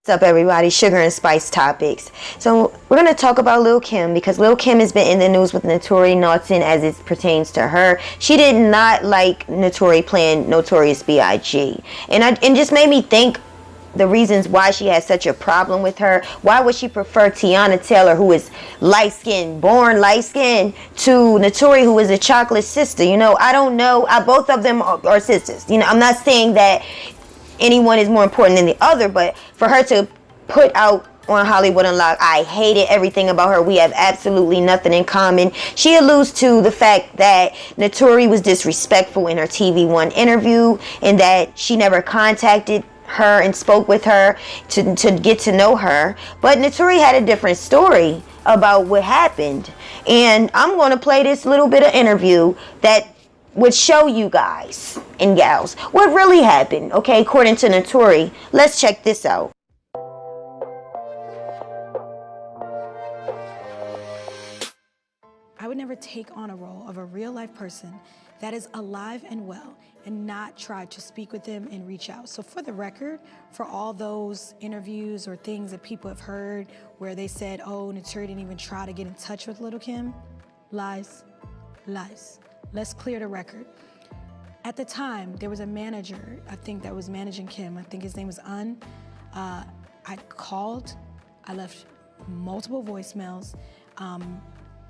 What's up, everybody? Sugar and spice topics. So we're going to talk about Lil Kim because Lil Kim has been in the news with Notori, NAUGHTON as it pertains to her. She did not like Natori playing Notorious B.I.G. And it just made me think the reasons why she has such a problem with her. Why would she prefer Teyana Taylor, who is light-skinned, born light-skinned, to Natori, who is a chocolate sister? You know, I don't know. Both of them are sisters. You know, I'm not saying that anyone is more important than the other, but for her to put out on Hollywood Unlocked, I hated everything about her. We have absolutely nothing in common. She alludes to the fact that Natori was disrespectful in her TV One interview and that she never contacted her and spoke with her to get to know her. But Natori had a different story about what happened. And I'm going to play this little bit of interview that would show you guys and gals what really happened, okay, according to Natori. Let's check this out. I would never take on a role of a real life person that is alive and well and not try to speak with them and reach out. So for the record, for all those interviews or things that people have heard where they said, oh, Natori didn't even try to get in touch with Lil Kim, lies, lies. Let's clear the record. At the time, there was a manager, I think, that was managing Kim. I think his name was Un. I called, I left multiple voicemails.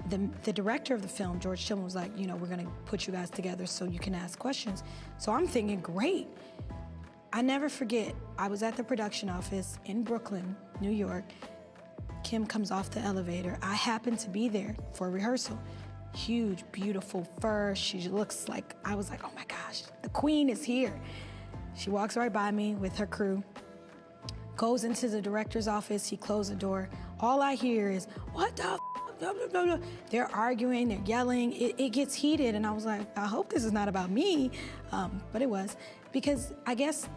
The director of the film, George Tillman, was like, you know, we're gonna put you guys together so you can ask questions. So I'm thinking, great. I never forget, I was at the production office in Brooklyn, New York. Kim comes off the elevator. I happened to be there for rehearsal. Huge, beautiful fur. She looks like, I was like, oh my gosh, the queen is here. She walks right by me with her crew, goes into the director's office. He closed the door. All I hear is, what the f? Blah, blah, blah, blah. They're arguing, they're yelling. It gets heated, and I was like, I hope this is not about me. But it was, because I guess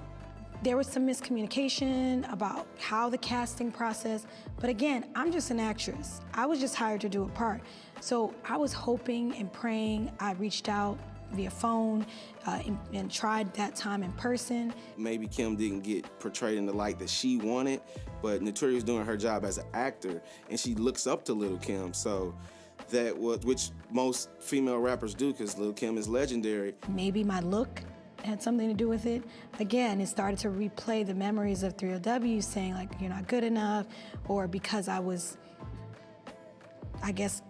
there was some miscommunication about how the casting process, but again, I'm just an actress. I was just hired to do a part. So I was hoping and praying. I reached out via phone and tried that time in person. Maybe Kim didn't get portrayed in the light that she wanted, but Notori was doing her job as an actor, and she looks up to Lil Kim, so that was, which most female rappers do, because Lil Kim is legendary. Maybe my look had something to do with it. Again, it started to replay the memories of 3LW saying, like, you're not good enough, or because I was, I guess,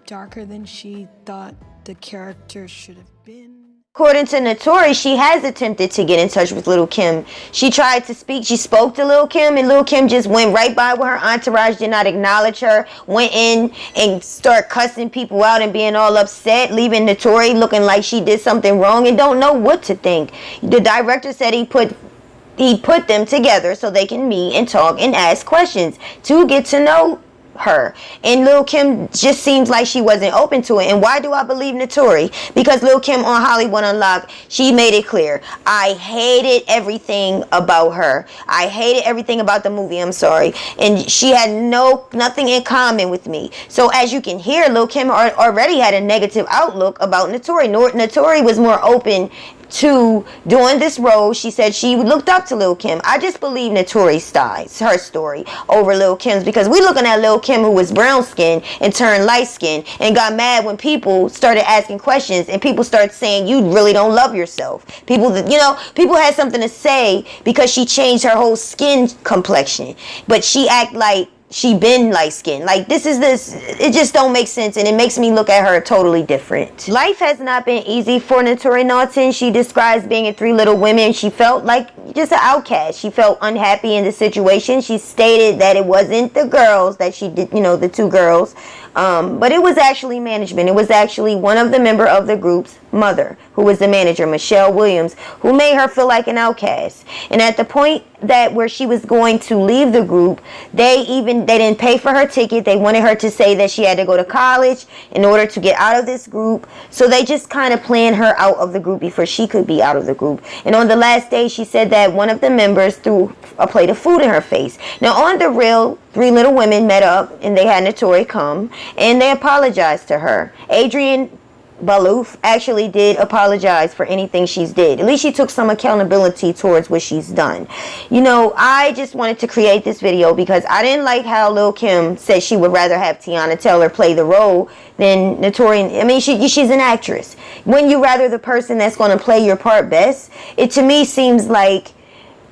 darker than she thought the character should have been. According to Natori, she has attempted to get in touch with Lil Kim. She tried to speak. She spoke to Lil Kim, and Lil Kim just went right by with her entourage, did not acknowledge her, went in and started cussing people out and being all upset, leaving Natori looking like she did something wrong and don't know what to think. The director said he put them together so they can meet and talk and ask questions to get to know her. And Lil Kim just seems like she wasn't open to it. And why do I believe Natori? Because Lil Kim on Hollywood Unlocked, she made it clear. I hated everything about her. I hated everything about the movie, I'm sorry. And she had nothing in common with me. So as you can hear, Lil Kim already had a negative outlook about Natori. Natori was more open to doing this role. She said she looked up to Lil Kim. I just believe Natori's styles, her story, over Lil Kim's, because we looking at Lil Kim, who was brown skinned and turned light skinned and got mad when people started asking questions and people started saying you really don't love yourself. People had something to say because she changed her whole skin complexion, but she act like she been light skinned. Like, it just don't make sense, and it makes me look at her totally different. Life has not been easy for Notori NAUGHTON. She describes being in Three Little Women. She felt like just an outcast. She felt unhappy in the situation. She stated that it wasn't the girls that she did, the two girls, but it was actually management. It was actually one of the member of the group's mother, who was the manager, Michelle Williams, who made her feel like an outcast. And at the point where she was going to leave the group, they didn't pay for her ticket. They wanted her to say that she had to go to college in order to get out of this group. So they just kind of planned her out of the group before she could be out of the group. And on the last day, she said that one of the members threw a plate of food in her face. Now, on the real, Three Little Women met up and they had Natori come and they apologized to her. Adrian Balouf actually did apologize for anything she's did. At least she took some accountability towards what she's done. You know, I just wanted to create this video because I didn't like how Lil Kim said she would rather have Tiana Taylor play the role than Notori. I mean, she's an actress. Wouldn't you rather the person that's going to play your part best? It to me seems like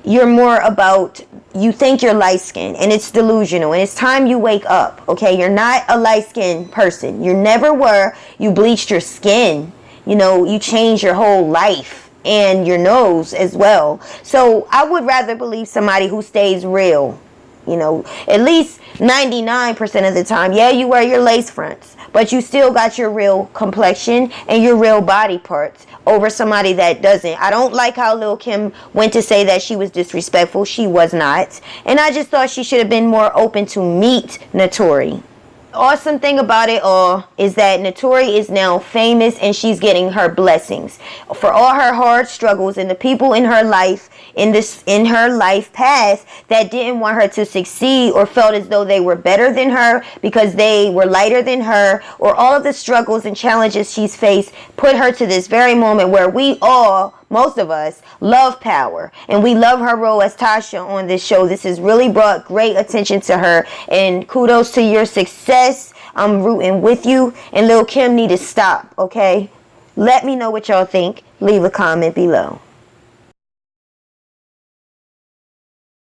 you're more about, you think you're light-skinned, and it's delusional, and it's time you wake up, okay? You're not a light-skinned person. You never were. You bleached your skin. You know, you changed your whole life and your nose as well. So I would rather believe somebody who stays real, you know, at least 99% of the time. Yeah, you wear your lace fronts, but you still got your real complexion and your real body parts over somebody that doesn't. I don't like how Lil Kim went to say that she was disrespectful. She was not. And I just thought she should have been more open to meet Natori. Awesome thing about it all is that Natori is now famous and she's getting her blessings for all her hard struggles, and the people in her life, in her life path, that didn't want her to succeed or felt as though they were better than her because they were lighter than her, or all of the struggles and challenges she's faced put her to this very moment where we all, most of us, love Power, and we love her role as Tasha on this show. This has really brought great attention to her, and kudos to your success. I'm rooting with you, and Lil Kim need to stop, okay? Let me know what y'all think. Leave a comment below.